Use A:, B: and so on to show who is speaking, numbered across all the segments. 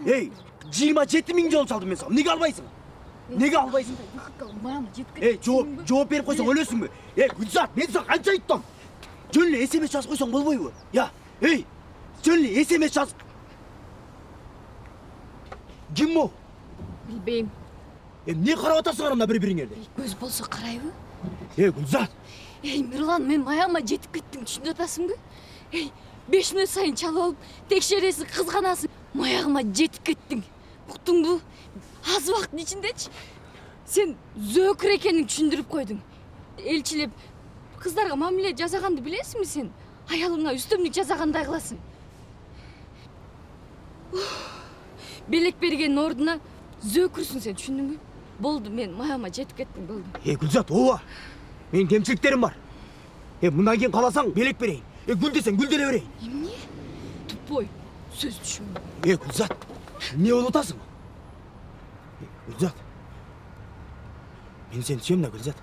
A: Ey, 27 ming жол çaldım ben sana. Nega albaysın? Nega albaysın?
B: Мама, жеткет.
A: Ey, жооп берип койсоң өлөсүңбү? Ey, Гүлзат, мен сага канча айттым? Жөн эле SMS жазып койсоң болбойбу? Я, ey, жөн эле SMS жазып. Ким бул?
B: Билбейм.
A: Эмне карап атасыңар анда бири-бириңерди?
B: Көз болсо карайбы?
A: Ey, Гүлзат.
B: Эй, Мирлан, мен маяма жетип кеттим, түшүнүп атасыңбы? Эй, 5 мүнөт сайын чалып алып, текшересиң, кызганасың. Маягыма жетип кеттиң. Уктуңбу? Аз убакыттын ичиндечи. Сен зөөкүр экенин түшүндүрүп койдуң. Элчилеп кыздарга мамиле жасаганды билесиңби сен? Аялыңа үстөмдүк жасагандай кыласың. Белек бергенин ордуна зөөкүрсүң сен, түшүндүңбү? Болду, мен маяма жетип кеттим, болду.
A: Ey, Гүлзат, ооба. Менин кемчиликтерим бар. Мындан кийин кааласаң белек берейин. Гүл десең гүл деле берейин.
B: Эмне? Тупой, сөз түшүнбө.
A: Гүлзат, эмне болуп атасың? Гүлзат. Мен сени сүйөм да, Гүлзат.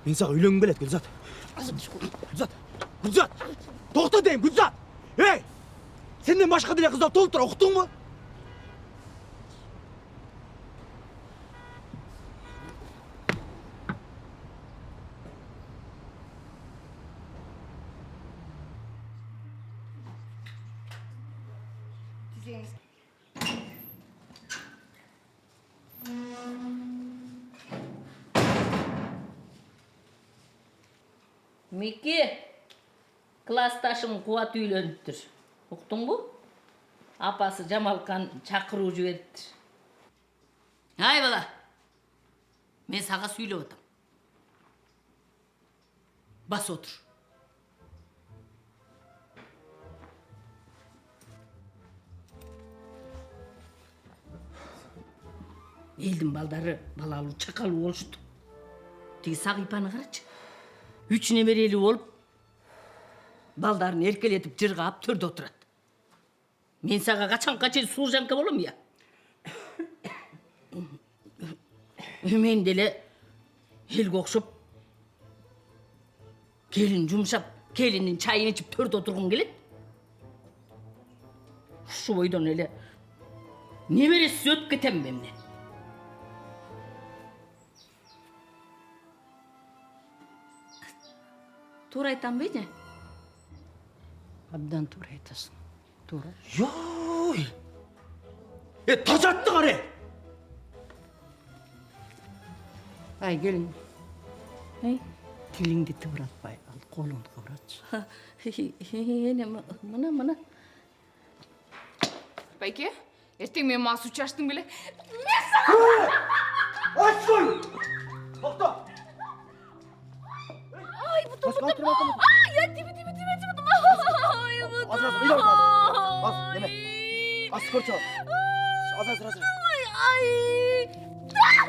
A: Мен сага үйлөнгүм келет, Гүлзат. Гүлзат. Гүлзат. Токто дейм, Гүлзат. Эй! Сенден башка деле кыздар толуп тура, уктуңбу?
C: Miki, klассташым Кубат үйлөнүптүр. Уктуңбу? Апасы Жамалкан чакыруу жибериптир. Ай бала, мен сага сүйлөп атам. Бас отур. Элдин балдары балалуу чакалуу болушту. Тиги Сагыйпаны карачы. 3 немерели болуп, балдарын эркелетип жыргап төрдө отурат. Мен сага качанга чейин служанка болом я? Мен деле элге окшоп, келин жумшап, келиндин чайын ичип төрдө отургум келет. Ушу бойдон эле небересиз өтүп кетем мемнен. Туура айтам бейне?
D: Абдан туура айтасың. Туура.
A: Йой! Тажатты карай!
D: Ай, келин.
C: Эй?
D: Тилиңди тыбыратпай, ал колуңду кыбыратчы.
C: Эне, мына.
E: Байке, ертең мен мас учаштың беле.
A: Aç koy! Tokta!
B: Ай, бутум.
A: Ай,
B: Я тиби. Ай, бутум.
A: Az deme. Az korça. Az.
B: Ай.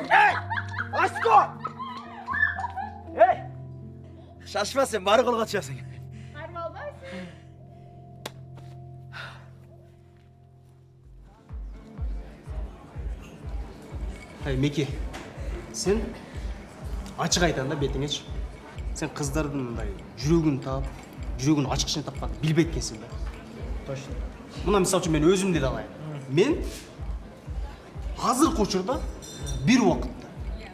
A: Hey! Aşko! Hey! Şaşma sen, bari kol kaçıyorsun.
F: Ай, Меки, сен ачык айтам да бетиңечи. Сен кыздардын мындай жүрөгүн таап, жүрөгүн ачкычын тапкан билбейт экенсиң да. Точно. Мына мисалы үчүн мен өзүмдү да алайын. Мен азыркы учурда бир убакытта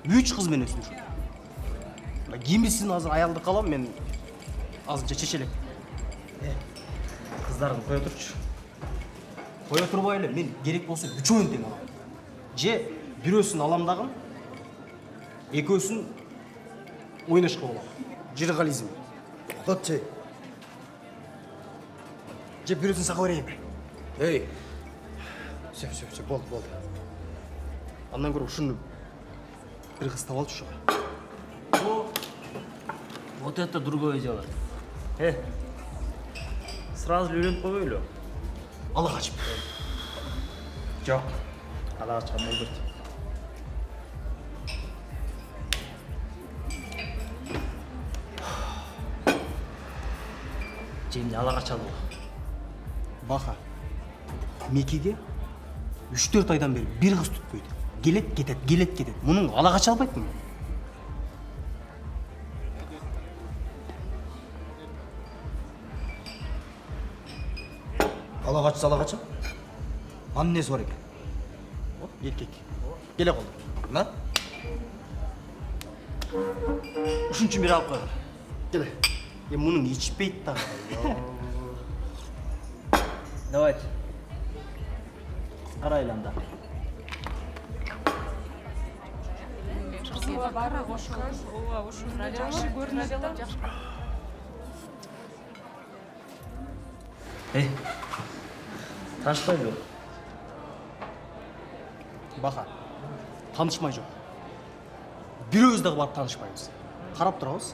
F: 3 кыз менен сүйлөшөм. Кимисин азыр аялды калам, мен азырынча чечелек. Кыздарды кое турчу. Кое турбай эле мен керек болсо үчөөнү тең алам. Же бирөөсүн алам дагы, экөөсүн ойнашка болом. Жиргализм.
A: Тотче.
F: Же бирөөсүн сага берейин.
A: Эй! Все, болды.
F: Андан көрө ушуну бир кыз таап алчу.
G: Вот это другое дело. Сразу үйлөнүп койбойлу.
F: Ала качып.
G: Жок. Ала качкан болбойт. Жемди ала качалуу.
F: Баха. Мекиге 3-4 айдан бери бир кыз tutпойт. Келет кетет. Мунун ала кача албайтмын.
A: Ала качса ала кача. Анын несі бар екен?
F: Еркек. Келе қолды.
A: Мына?
G: Үшінші бері алып қойғыр.
F: Келе. Мұның içпейді тағы.
G: Давайте. Қара айланда. Ей, танышпай бер.
F: Бақа. Танышмай жоқ. Біреуіз дағы барып танышпаймыз. Қарап тұрауыз.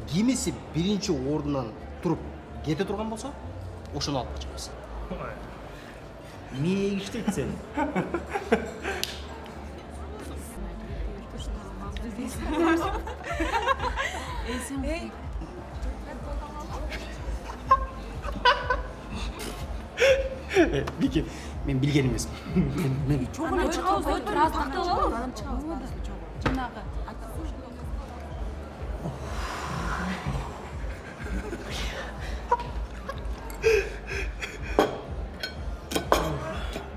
F: Кемесі бірінші орнынан тұрып кете тұрған болса, ошаны алып қашамыз.
G: Не іштейді сен?
F: Бике, мен білген емеспін.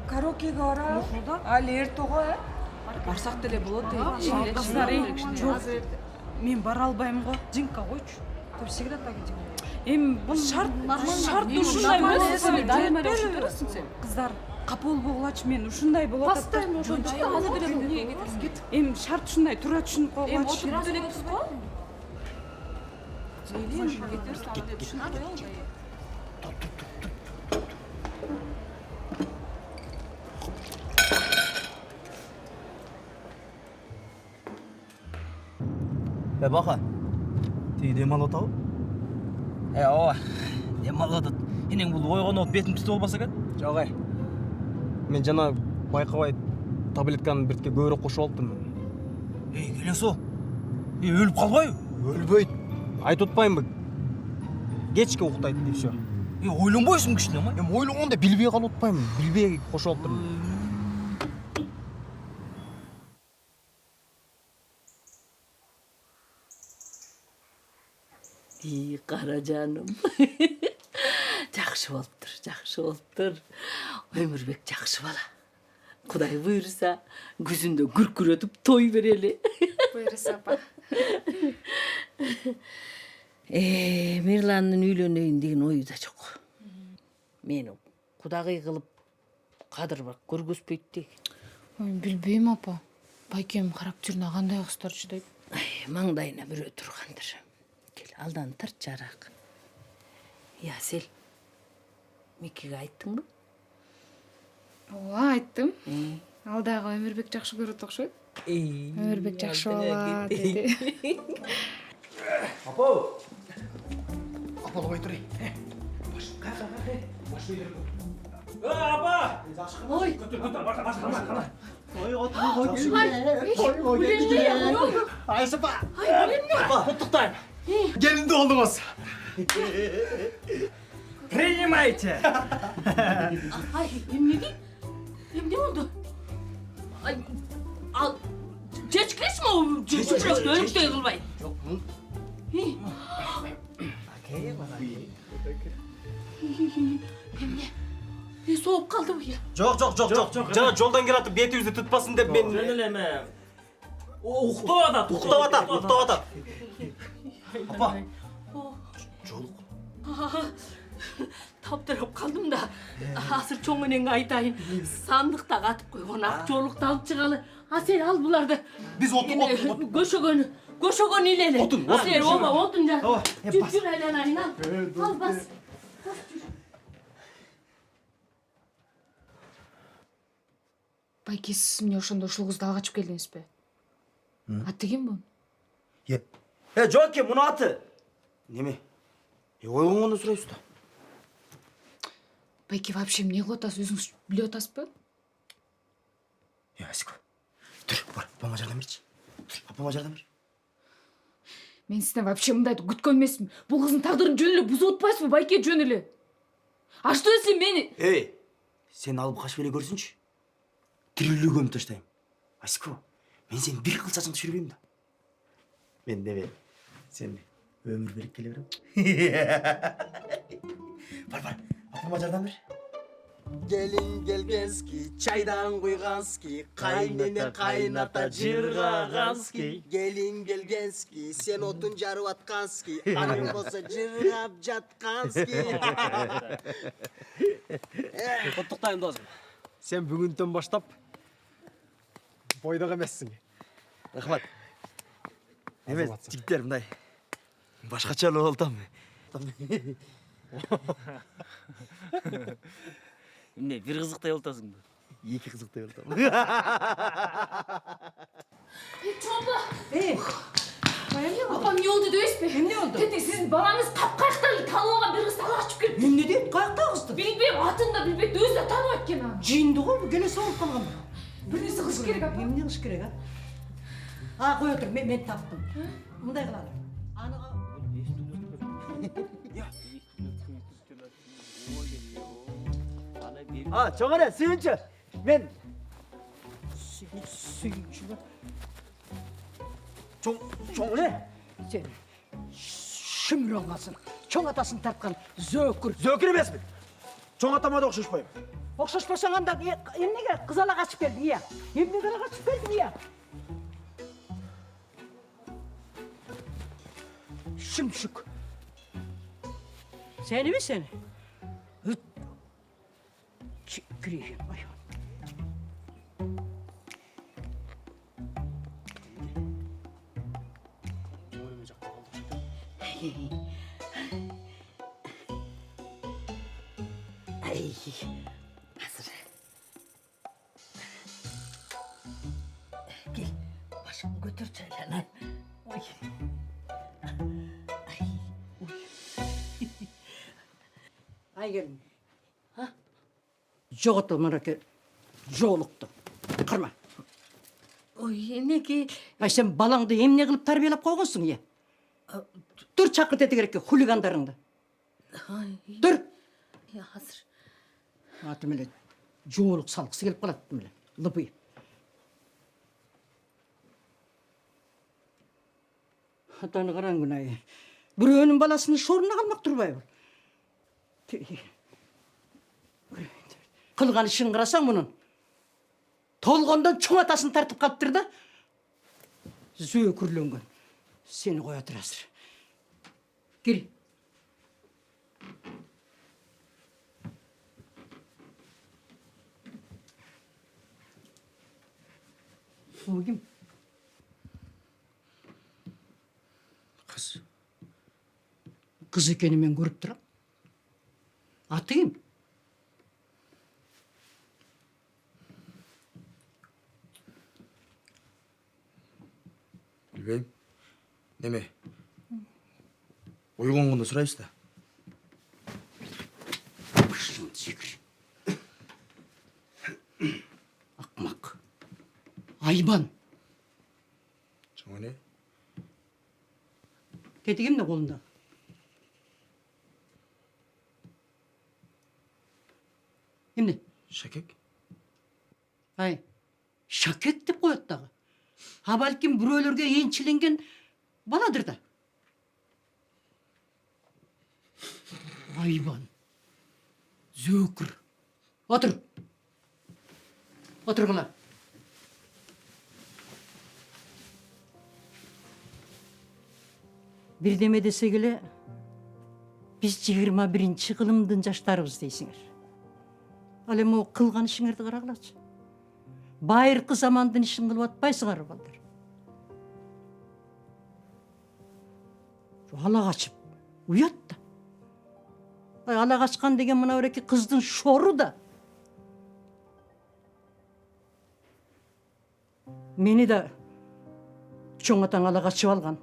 H: Караокеге барабыз. Али эртого, барсак деле болот дейт. Кыздар, жок. Мен бара албайм го. Жинка койчу. Ты всегда так делаешь. Эми бул шарт ушундай эмес. Кыздар, капа болбогулачы мен ушундай болот. Бастайм ошо. Азыр берем. Эми шарт ушундай тура түшүнүп койгулачы. Эми отуруп беребиз го.
A: Бақа, тегі демал отау?
G: Ооба. Демал атат. Енең бұл ойған от бетім түсті болбаса екен?
F: Жоқ ай. Мен жана байқабай таблетканы біртке көбірек қошып алыптым.
G: Ей, келесі о. Өліп қалбай?
F: Өлбөйт. Айтып отпаймын. Кечке уктайт деп все.
G: Ойланбайсың кішіне ма?
F: Эми ойлонгондо билбей калып отпаймын. Билбей кошуп алыптырмын.
C: Қара жаным. Жақсы болыптыр. Өмірбек жақсы бала. Құдай бұйырса, күзінде күркіретіп той берелі.
E: Бұйырса, апа.
C: Мирланның үйленейін деген ойы да жоқ. Мені құдағи қылып қадыр бар көргөзбейді деген.
E: Білбейм, апа. Байкем қарап жүріне қандай құстар шыдайды.
C: Маңдайына біреу тұрғандыр. Кел, алдан тырт жарақ. Ясел, Мекеге айттың ба?
E: Ооба, айттым. Алдағы Өмірбек жақсы көрөт окшойт. Өмірбек жақсы бала деди.
A: Апа!
F: Апалабай тұрай.
G: Апа!
F: Айсапа! Құттықтайм. Келінді олдыңыз.
G: Принимайте!
C: Ай, емнеге? Емне oldu? Ay, al, geçkiriz mi o? Geçkiriz mi? Ölükte yıkılmayın.
F: Жоқ, мұн.
C: Ne soğuk kaldı bu ya?
F: Жоқ. Жана жолдан келатып бетибизди тутпасын деп мен
G: Жөнелеме. Уктап
F: уктап атат. Апа.
C: Таптырып қалдым да. Асыр чоңменен айтайын. Сандықта қатып қойған ақ жолықты алып шығалы. Сен ал бұларды.
F: Biz otun.
C: Көшөгөн илеле.
F: Отун.
C: Сен оба отун жа.
F: Ооба,
C: Жүр айланайын ал. Ал бас.
E: Байке, сіз міне ошондо ушул кызды алып качып келдиңиз бе? Аты ким бу?
G: Жоки, мұны аты.
A: Неме? Ойгонгондо сурайсыз да.
E: Байке, вообще эмне кылып атасыз? Өзүңүз билип атасыз ба?
A: Асико. Тур, бар, апама жардам берчи. Апама жардам бер.
E: Мен сизден вообще мындайды күткөн эмесмин. Бул кыздын тагдырын жөн эле бузуп атпайсызбы, Байке, жөн эле? А что если мени?
A: Эй, сен алып качып эле көрсүнчү. Тирүүлүү көмүп таштайм. Асико, мен сени бир кылчасын түшүрбөйм да. Мен дебе, сен өмүр берип келе берем. Бар, апама жардам бер.
I: Gelin gelgenski, çaydan kuyganski, kaynene kaynata cırgaganski. Gelin gelgenski, sen otun jarvatkanski, anın bolsa cırgap jatkanski.
G: Құттықтаймын досым.
F: Sen бүгүнтөн баштап бойдок эмессиң.
A: Рахмат. Емес, жігіттер мындай. Башқача болтам.
G: Эмне, бир кызыктай болтасың ба?
A: Екі қызықтай болтам.
B: Чомба,
C: апам
B: не oldu дейсіз бе?
C: Эмне болду?
B: Тете, сіздің балаңыз қап-қайықтан танып алған бір қызды ала қашып келді.
C: Эмне дейт? Каякта кызды?
B: Білбеймін, атын да білбейді, өзі де танып өткен аны.
C: Жиынды ғой, бұл келесі олып қалған.
B: Bir нәрсе қылыш керек, апа.
C: Эмне кылыш керек, а? Қой отыр, мен таптым. Мындай қылады. Аныға...
A: Жоғары, сүйінші. Мен...
C: Сүйінші ба?
A: Жоғары?
C: Сен шүмір олмасын. Чоң атасын тартқан зөкір.
A: Зөкір емеспін. Жоң атамады оқшашпайым.
C: Оқшашпасаң анда, емнеге қызала қашып келдің, иә? Емнеге қашып келдің, иә? Шүмшік. Сені ме сені? Кірейін, ай. Ай, hazır. Gel, başımı götür şöyle lan. Oy. Ay, oy. Ay gelin. Ha? Жоғыты мұраке, жоғылықты. Қырма.
B: Ой, неге?
C: Ай, сен балаңды емне қылып тәрбиелеп қойғансың, е? Тұр шақырт еті керек, хулигандарыңды. Тұр.
B: Hazır.
C: Аты меле, жоғылық салғысы келіп қалады, меле, лыпый. Атаны қараң күнай. Біреуінің баласының шорына қалмақ тұрбай бұл. Қылған ішін қарасаң мұның. Толғандан чоң атасын тартып қалыптыр да. Зөкірленген. Сені қоя тұрасыр. Кел. О кім?
A: Қыз.
C: Қыз екені мен көріп тұрам. Аты кім?
A: Білбейм. Неме? Ойғанғанда сұрайсыз да.
C: Башын секір. Ақмақ. Айбан.
A: Жаңа не?
C: Кетігім де қолында. Емне?
A: Шәкек?
C: Ай, шәкек деп қояды дағы. А бәлкім біреулерге еншіленген баладыр да. Айбан. Зөкір. Отыр. Отыр қыла. Бірдеме десе келе, біз 21-ші ғылымдың жаштарыбыз дейсіңер. Ал эми кылган ишиңерди карагылачы. Байыркы замандын ишин кылып атпайсыңар балдар. Ала качып, уят да. Ала качкан деген мына бир эки кыздын шору да. Мени да чоң атаң ала качып алган.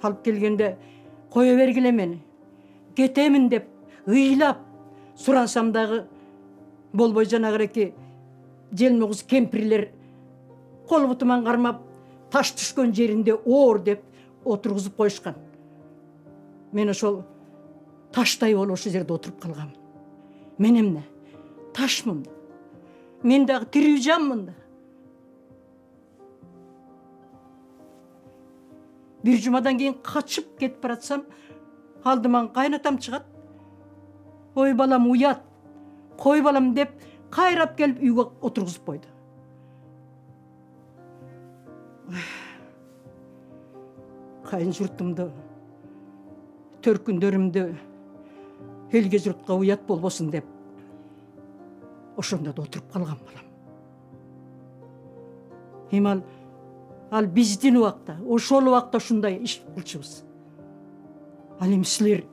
C: Алып келгенде кое бергиле мени. Кетемин деп ыйлап сурансам дагы болбой жанагы эки желмогуз кемпирлер кол бутуман кармап таш түшкөн жеринде оор деп отургузуп коюшкан. Мен ошол таштай болуп ошол жерде отуруп калгам. Мен эмне? Ташмын. Мен дагы тирүү жанмын да. Бир жумадан кийин качып кетип баратсам, алдыман кайнатам чыгат.
D: Ой балам уят, қой балам деп қайрап келіп үйге отырғызып қойды. Қайын жұртымды, төркіндерімді елге жұртқа уят болбосын деп ошонда да отырып қалған балам. Емал, ал биздин убакта, ошол убакта ушундай иш кылчубуз. Ал эми силер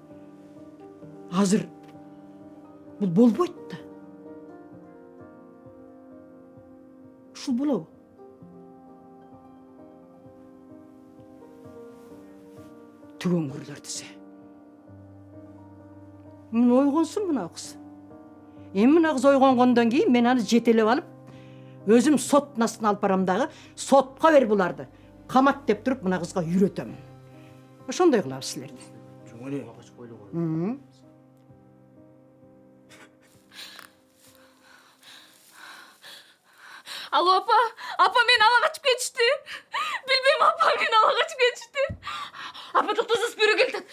D: азыр бул болбойт да. Ушул болобу? Түгөнгүрлөр десе. Мен ойгонсун мына кыз. Эми мына кыз ойгонгондон кийин мен аны жетелеп алып, өзүм сот настына алып барам дагы, сотко бер буларды. Камат деп туруп мына кызга үйрөтөм. Ошондой кылабыз силерди.
E: Алло апа, апа мен ала качып кетишти. Билбейм апа, мен ала качып кетишти. Апа токтосуз бирөө келди.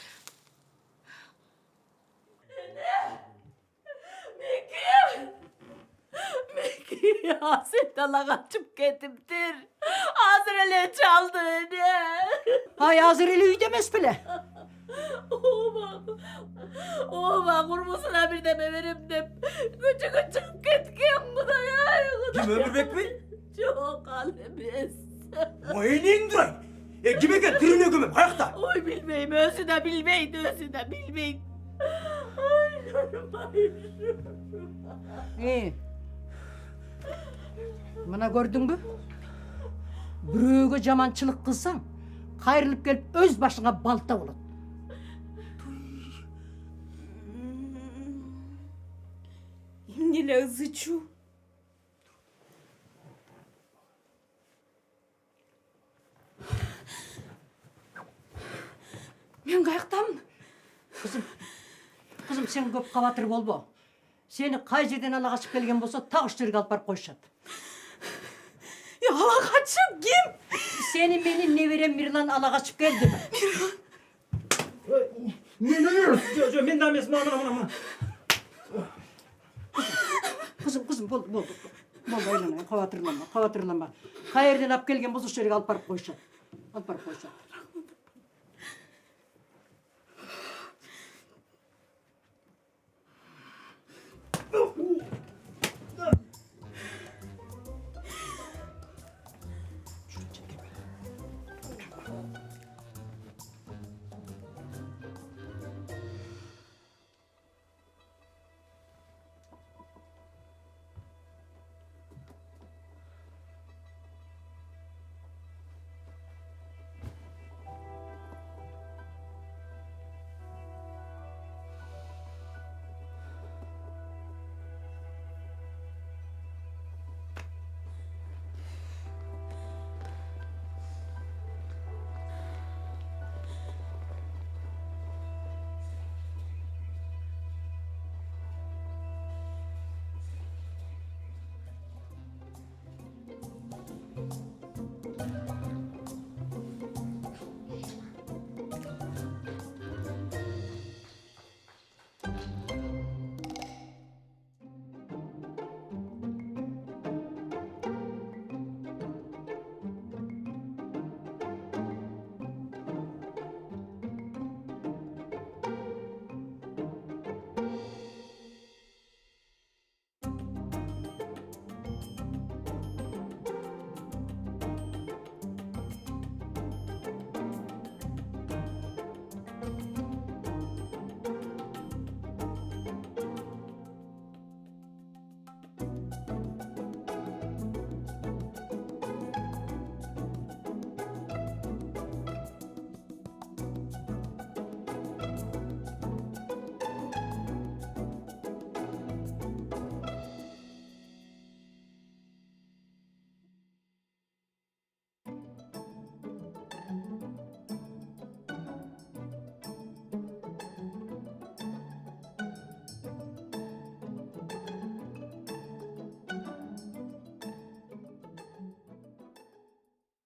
C: Sen dala kaçıp ketiptir. Hazır ele çaldı ne?
D: Ay hazır eli üydemez bile.
C: Oğma kurmusuna bir de beberim de. Küçük çıkıp ketken bu da ya.
A: Kim Ömürbek mi?
C: Çok halimiz.
A: O enin duray. Kim eken tırına gömüm ayakta.
C: Oy bilmeyim, özü de bilmeyin, özü de bilmeyin. Ay hayır.
D: Mına gördün mü? Büröөгө жаманчылык кылсаң, кайрылып келип өз башыңа балта болот.
H: Эмнеле ызычу? Мен каяктамын?
D: Кызым, сен көп кабатыр болбо. Сени кай жерден ала качып келген болсо, так ошол жерге алып барып коюшат.
H: Ала качып ким?
D: Сени менин неберем Мирлан ала качып келди.
A: Мен да эмес, мына.
D: Кызым, болду. Болду, айланайын, кабатырланма. Кай жерден алып келген болсо ошол жерге алып барып коюшат.